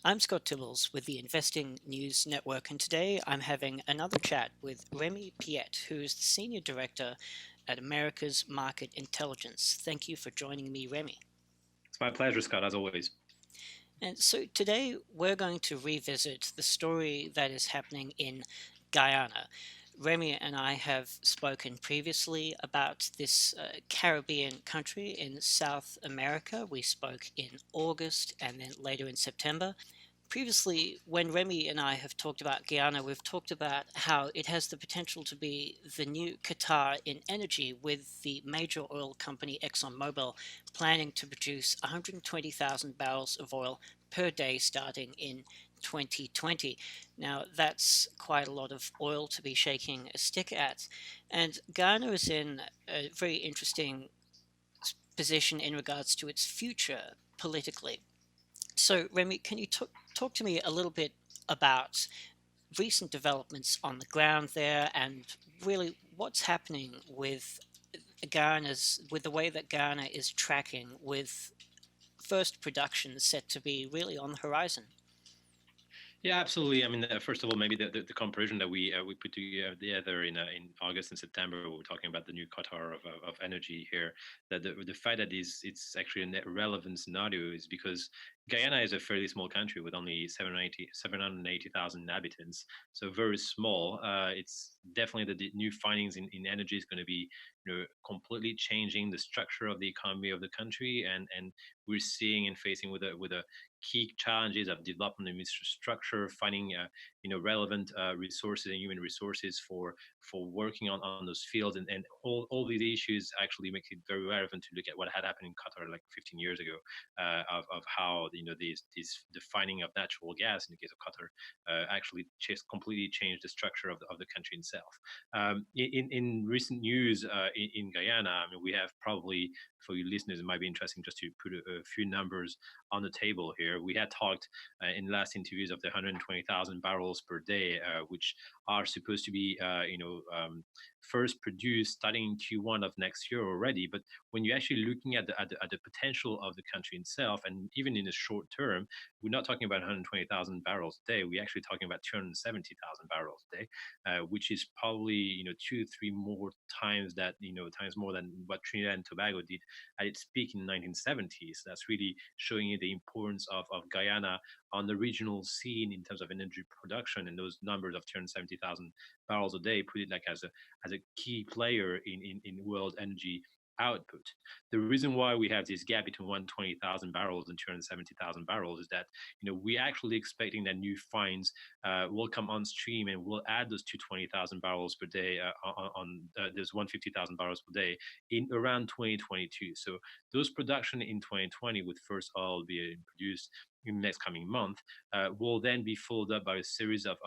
I'm Scott Tibbles with the Investing News Network, and today I'm having another chat with Remi Piet, who is the Senior Director at America's Market Intelligence. Thank you for joining me, Remi. It's my pleasure, Scott, as always. And so today we're going to revisit the story that is happening in Guyana. Remi and I have spoken previously about this Caribbean country in South America. We spoke in August and then later in September. Previously, when Remi and I have talked about Guyana, we've talked about how it has the potential to be the new Qatar in energy, with the major oil company ExxonMobil planning to produce 120,000 barrels of oil per day starting in 2020. Now, that's quite a lot of oil to be shaking a stick at. And Guyana is in a very interesting position in regards to its future politically. So, Remi, can you talk to me a little bit about recent developments on the ground there, and really what's happening with with the way that Ghana is tracking, with first production set to be really on the horizon? Yeah, absolutely. I mean, first of all, maybe the comparison that we put together in August and September, we were talking about the new Qatar of energy here. That the fact that it's actually a net relevant scenario is because Guyana is a fairly small country with only 780,000 inhabitants, so very small. It's definitely the new findings in energy is going to be completely changing the structure of the economy of the country, and we're seeing and facing with a key challenges of development infrastructure, finding relevant resources and human resources for working on those fields, and all these issues actually make it very relevant to look at what had happened in Qatar like 15 years ago, of how these the finding of natural gas in the case of Qatar actually completely changed the structure of the country itself. In recent news in Guyana, I mean, we have probably, for you listeners, it might be interesting just to put a few numbers on the table here. We had talked in last interviews of the 120,000 barrels per day, which are supposed to be, first produced starting in Q1 of next year already. But when you're actually looking at the potential of the country itself, and even in the short term, we're not talking about 120,000 barrels a day. We're actually talking about 270,000 barrels a day, which is probably two, three more times that times more than what Trinidad and Tobago did at its peak in the 1970s. That's really showing you the importance of Guyana on the regional scene in terms of energy production, and those numbers of 270,000 barrels a day put it like as a key player in world energy output. The reason why we have this gap between 120,000 barrels and 270,000 barrels is that we're actually expecting that new finds will come on stream and will add those 220,000 barrels per day on those 150,000 barrels per day in around 2022. So those production in 2020 with first oil being produced in the next coming month will then be followed up by a series of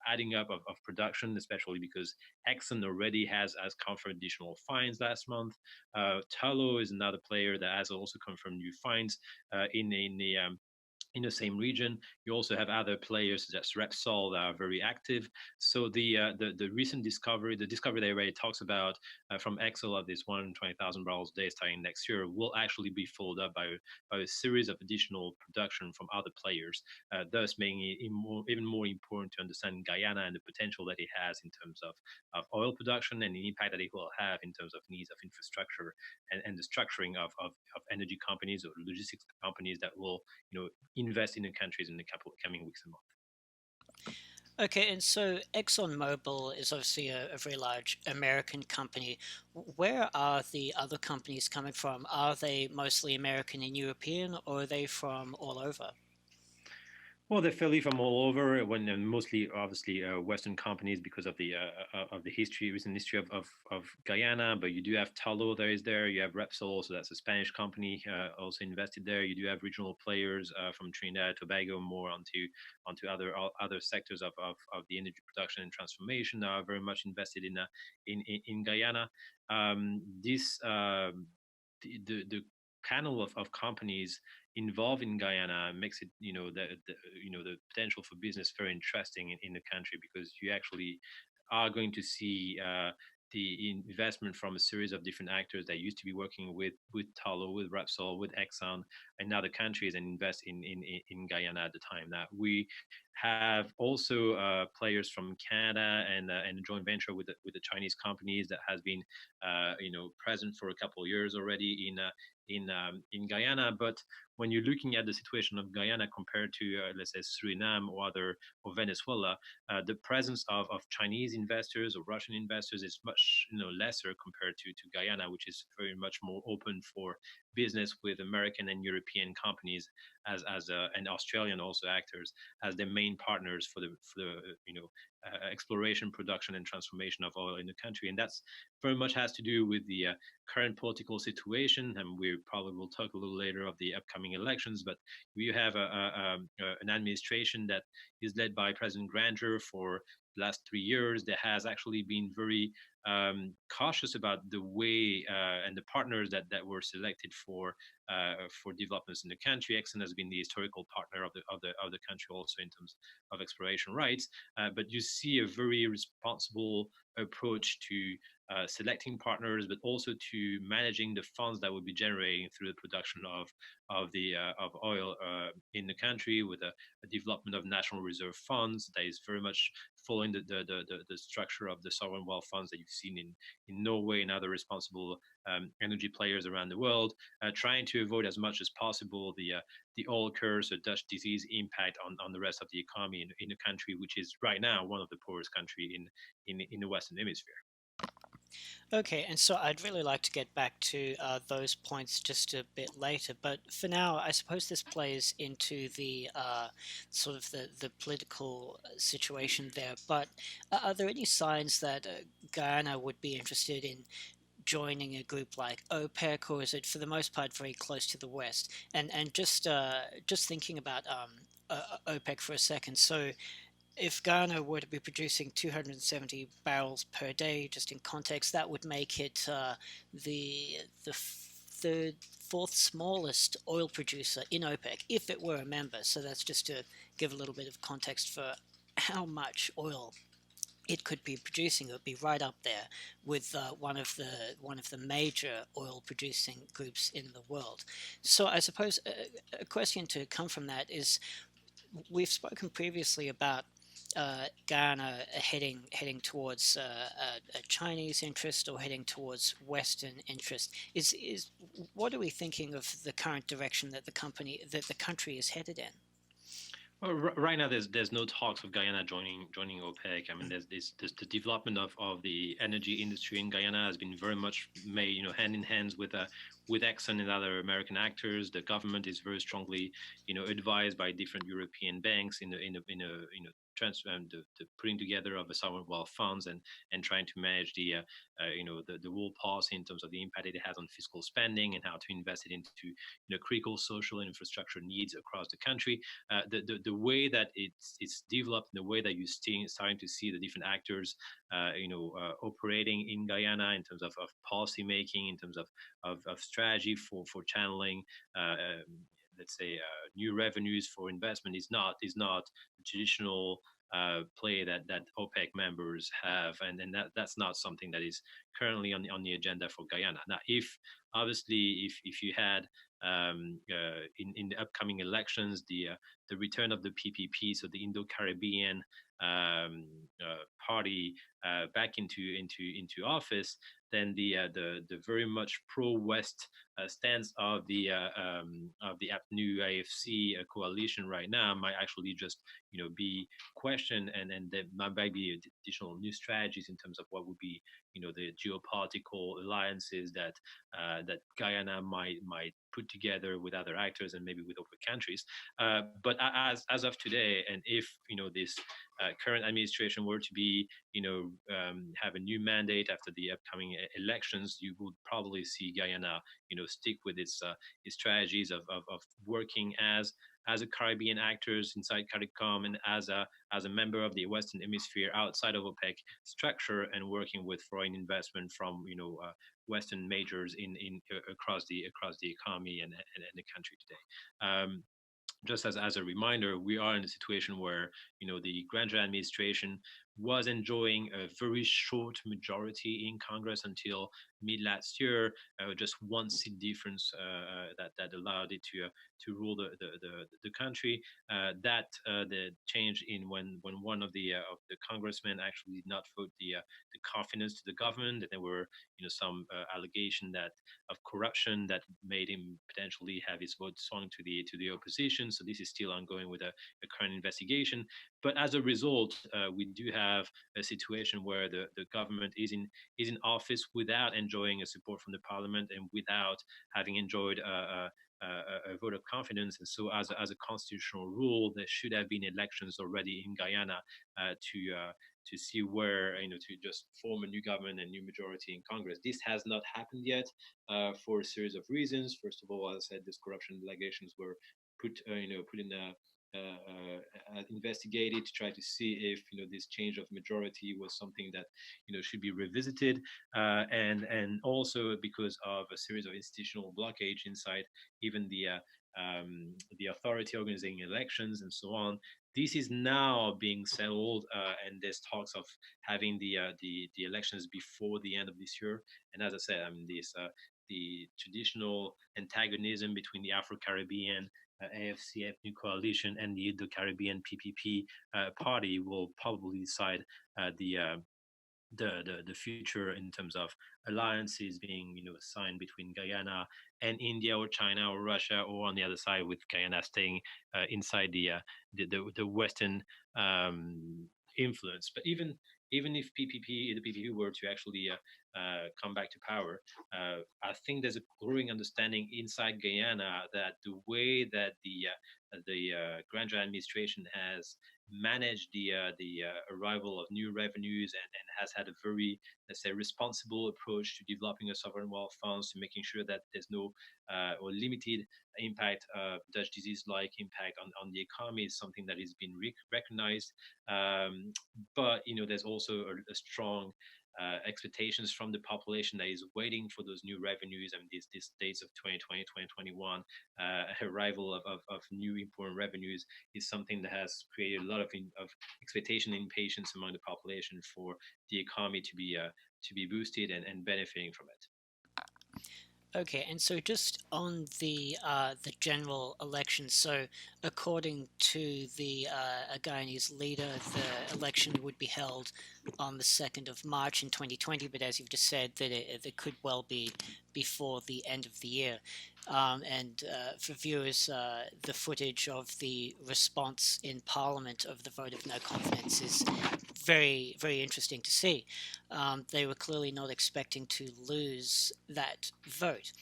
adding up of production, especially because Exxon already has confirmed additional finds last month. Tullow is another player that has also confirmed new finds in the same region. You also have other players such as Repsol that are very active. So the recent discovery, the discovery they already talks about from Excel of this 120,000 barrels a day starting next year, will actually be followed up by a series of additional production from other players, thus making it even more important to understand Guyana and the potential that it has in terms of oil production and the impact that it will have in terms of needs of infrastructure and the structuring of energy companies or logistics companies that will invest in the countries in the coming weeks and months. Okay, and so ExxonMobil is obviously a very large American company. Where are the other companies coming from? Are they mostly American and European, or are they from all over? Well, they're fairly from all over, when mostly, obviously, Western companies because of the recent history of Guyana. But you do have Tullow that is there. You have Repsol, so that's a Spanish company, also invested there. You do have regional players from Trinidad, Tobago, more onto other sectors of the energy production and transformation that are very much invested in Guyana. This the panel of companies involved in Guyana makes it the potential for business very interesting in the country, because you actually are going to see the investment from a series of different actors that used to be working with Tullow, with Repsol, with Exxon, and other countries, and invest in Guyana at the time. Now we have also players from Canada and a joint venture with the Chinese companies that has been present for a couple of years already in Guyana. But when you're looking at the situation of Guyana compared to let's say Suriname or Venezuela, the presence of Chinese investors or Russian investors is much lesser compared to Guyana, which is very much more open for business with American and European companies as and Australian also actors as the main partners for the exploration, production, and transformation of oil in the country, and that's very much has to do with the current political situation, and we probably will talk a little later of the upcoming elections. But you have an administration that is led by President Granger for the last 3 years that has actually been very cautious about the way and the partners that were selected for developments in the country. Exxon has been the historical partner of the country also in terms of exploration rights, but you see a very responsible approach to selecting partners, but also to managing the funds that would be generating through the production of oil in the country, with a development of national reserve funds that is very much following the structure of the sovereign wealth funds that you've seen in Norway and other responsible energy players around the world, trying to avoid as much as possible the oil curse or Dutch disease impact on the rest of the economy in the country, which is right now one of the poorest country in the Western Hemisphere. Okay, and so I'd really like to get back to those points just a bit later, but for now, I suppose this plays into the sort of the political situation there. But are there any signs that Guyana would be interested in joining a group like OPEC, or is it for the most part very close to the West? And just thinking about OPEC for a second, so if Ghana were to be producing 270 barrels per day, just in context, that would make it the third, fourth smallest oil producer in OPEC if it were a member. So that's just to give a little bit of context for how much oil it could be producing. It would be right up there with one of the major oil producing groups in the world. So I suppose a question to come from that is, we've spoken previously about Ghana heading towards a Chinese interest or heading towards Western interest. Is what are we thinking of the current direction that the country is headed in? Well, right now there's no talks of Guyana joining OPEC. I mean, there's the development of the energy industry in Guyana has been very much made hand in hands with Exxon and other American actors. The government is very strongly advised by different European banks in a transfer the putting together of the sovereign wealth funds and trying to manage the whole policy in terms of the impact it has on fiscal spending and how to invest it into critical social and infrastructure needs across the country. The way that it's developed, the way that you're starting to see the different actors operating in Guyana in terms of policy making, in terms of strategy for channeling let's say new revenues for investment is not the traditional play that OPEC members have, and that's not something that is currently on the agenda for Guyana. Now, if obviously if you had in the upcoming elections the return of the PPP, so the Indo-Caribbean party back into office, then the very much pro-West stance of the new AFC coalition right now might actually just be questioned, and there might be additional new strategies in terms of what would be the geopolitical alliances that Guyana might put together with other actors and maybe with other countries. But as of today, and if this current administration were to be have a new mandate after the upcoming elections, you would probably see Guyana stick with its strategies of working as a Caribbean actors inside CARICOM and as a member of the Western Hemisphere outside of OPEC structure, and working with foreign investment from Western majors in across the economy and the country today. Just as a reminder, we are in a situation where the Granger administration was enjoying a very short majority in Congress until mid last year, just one seat difference that allowed it to rule the country. The change in when one of the congressmen actually did not vote the confidence to the government, that there were some allegation that of corruption that made him potentially have his vote swung to the opposition. So this is still ongoing with a current investigation. But as a result, we do have a situation where the government is in office without enjoying a support from the parliament and without having enjoyed a vote of confidence. And so, as a constitutional rule, there should have been elections already in Guyana to see where to just form a new government and new majority in Congress. This has not happened yet for a series of reasons. First of all, as I said, these corruption allegations were put in investigated to try to see if this change of majority was something that should be revisited, and also because of a series of institutional blockage inside even the authority organizing elections and so on. This is now being settled, and there's talks of having the elections before the end of this year. And as I said, I mean, this the traditional antagonism between the Afro-Caribbean AFCF New Coalition and the Indo-Caribbean PPP party will probably decide the the future in terms of alliances being signed between Guyana and India or China or Russia, or on the other side with Guyana staying inside the Western influence. But even if the PPP were to actually come back to power, I think there's a growing understanding inside Guyana that the way that the Grand administration has managed the arrival of new revenues, and has had a very, let's say, responsible approach to developing a sovereign wealth funds, to making sure that there's no or limited impact, Dutch disease like impact on the economy, is something that has been recognized. But there's also a strong expectations from the population that is waiting for those new revenues. I mean, these dates of 2020, 2021, arrival of new important revenues is something that has created a lot of expectation and impatience among the population for the economy to be boosted and benefiting from it. Okay, and so just on the general election, so according to the Guyanese leader, the election would be held on the 2nd of March in 2020, but as you've just said, that it could well be before the end of the year. And for viewers, the footage of the response in Parliament of the vote of no confidence is very, very interesting to see. They were clearly not expecting to lose that vote.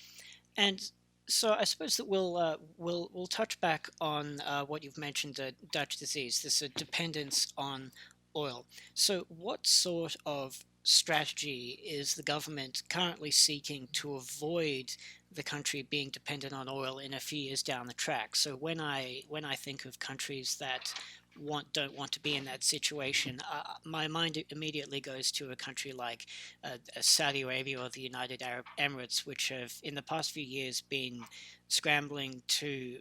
And so I suppose that we'll touch back on what you've mentioned, Dutch disease, this dependence on oil. So what sort of strategy is the government currently seeking to avoid the country being dependent on oil in a few years down the track? So when I think of countries that don't want to be in that situation, my mind immediately goes to a country like Saudi Arabia or the United Arab Emirates, which have in the past few years been scrambling to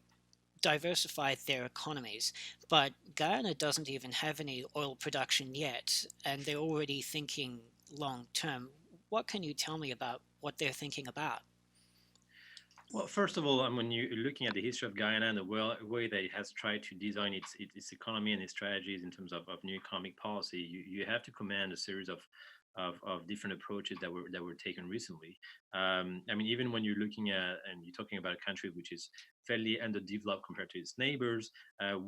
diversify their economies. But Guyana doesn't even have any oil production yet, and they're already thinking long term. What can you tell me about what they're thinking about? Well, first of all, when you're looking at the history of Guyana and the way that it has tried to design its economy and its strategies in terms of new economic policy, you have to command a series of different approaches that were taken recently. I mean, even when you're looking at and you're talking about a country which is fairly underdeveloped compared to its neighbors,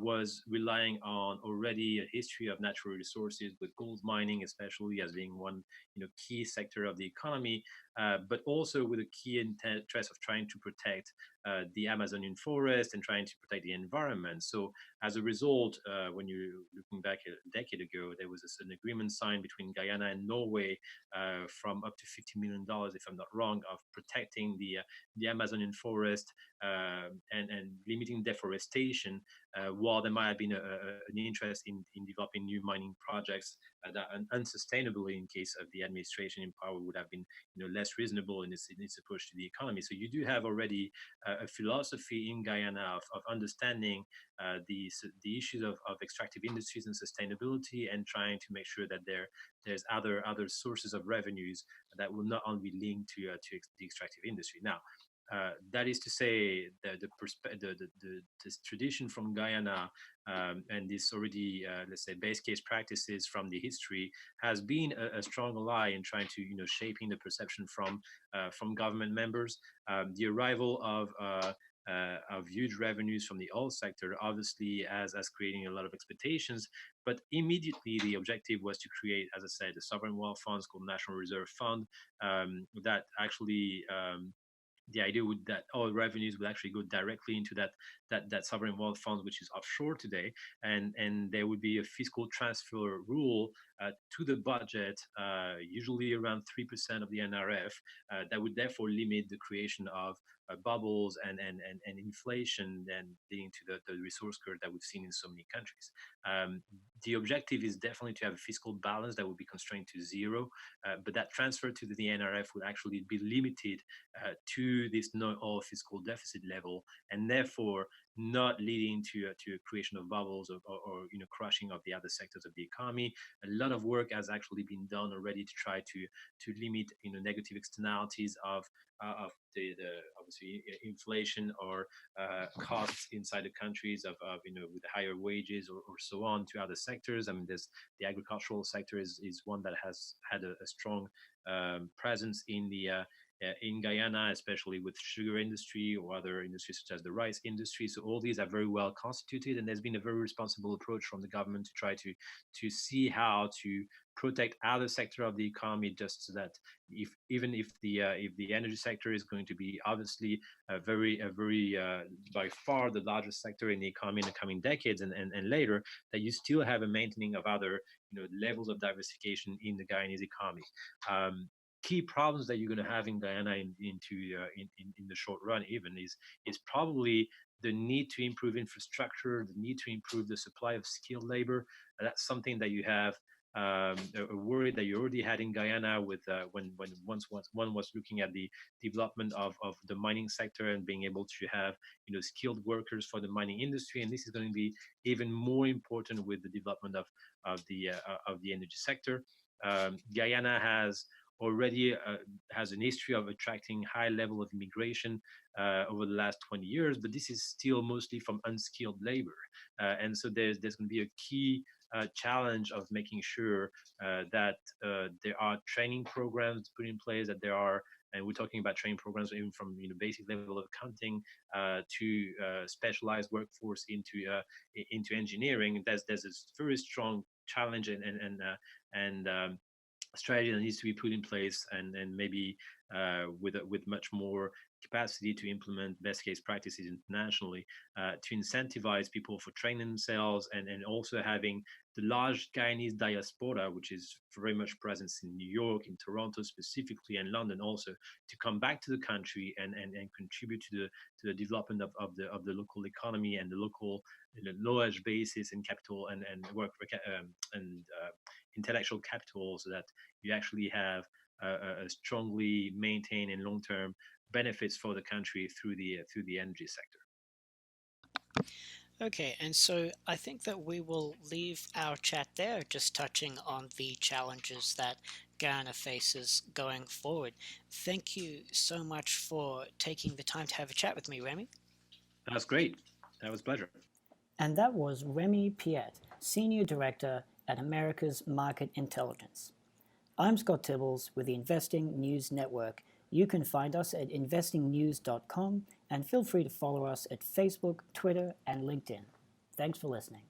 was relying on already a history of natural resources, with gold mining especially as being one key sector of the economy, but also with a key interest of trying to protect the Amazonian forest and trying to protect the environment. So as a result, when you're looking back a decade ago, there was an agreement signed between Guyana and Norway from up to $50 million, if I'm not wrong, of protecting the Amazonian forest and limiting deforestation, while there might have been an interest in developing new mining projects that unsustainably, in case of the administration in power, would have been less reasonable in its approach to the economy. So you do have already a philosophy in Guyana of understanding the issues of extractive industries and sustainability, and trying to make sure that there's other sources of revenues that will not only be linked to the extractive industry. Now, that is to say, this tradition from Guyana, and this already, let's say, base case practices from the history, has been a strong ally in trying to shaping the perception from government members. The arrival of huge revenues from the oil sector obviously as creating a lot of expectations, but immediately the objective was to create, as I said, a sovereign wealth funds called National Reserve Fund, that actually, the idea would that all revenues would actually go directly into that sovereign wealth fund, which is offshore today, and there would be a fiscal transfer rule to the budget, usually around 3% of the NRF, that would therefore limit the creation of bubbles and inflation, then leading to the resource curve that we've seen in so many countries. The objective is definitely to have a fiscal balance that would be constrained to zero, but that transfer to the NRF would actually be limited to this no-oil fiscal deficit level, and therefore not leading to a creation of bubbles or crushing of the other sectors of the economy. A lot of work has actually been done already to try to limit negative externalities of the obviously inflation or costs inside the countries of with higher wages or so on to other sectors. I mean, there's the agricultural sector is one that has had a strong presence in Guyana, especially with sugar industry or other industries such as the rice industry. So all these are very well constituted, and there's been a very responsible approach from the government to try to see how to protect other sector of the economy, just so that even if the energy sector is going to be obviously a very by far the largest sector in the economy in the coming decades and later, that you still have a maintaining of other levels of diversification in the Guyanese economy. Key problems that you're going to have in Guyana in the short run even is probably the need to improve infrastructure, the need to improve the supply of skilled labor. That's something that you have a worry that you already had in Guyana with when one was looking at the development of the mining sector and being able to have skilled workers for the mining industry, and this is going to be even more important with the development of the energy sector. Guyana already has an history of attracting high level of immigration over the last 20 years, but this is still mostly from unskilled labor. And so there's going to be a key challenge of making sure that there are training programs put in place, that there are, and we're talking about training programs even from basic level of accounting to specialized workforce into engineering. There's a very strong challenge and strategy that needs to be put in place, and maybe with much more capacity to implement best case practices internationally, to incentivize people for training themselves, and also having the large Guyanese diaspora, which is very much present in New York, in Toronto specifically, and London also, to come back to the country and contribute to the development of the local economy and the local knowledge basis and capital and work and intellectual capital, so that you actually have a strongly maintained and long-term benefits for the country through the energy sector. Okay, and so I think that we will leave our chat there, just touching on the challenges that Guyana faces going forward. Thank you so much for taking the time to have a chat with me, Remi. That's great. That was a pleasure. And that was Remi Piet, Senior Director at America's Market Intelligence. I'm Scott Tibbles with the Investing News Network. You can find us at investingnews.com, and feel free to follow us at Facebook, Twitter, and LinkedIn. Thanks for listening.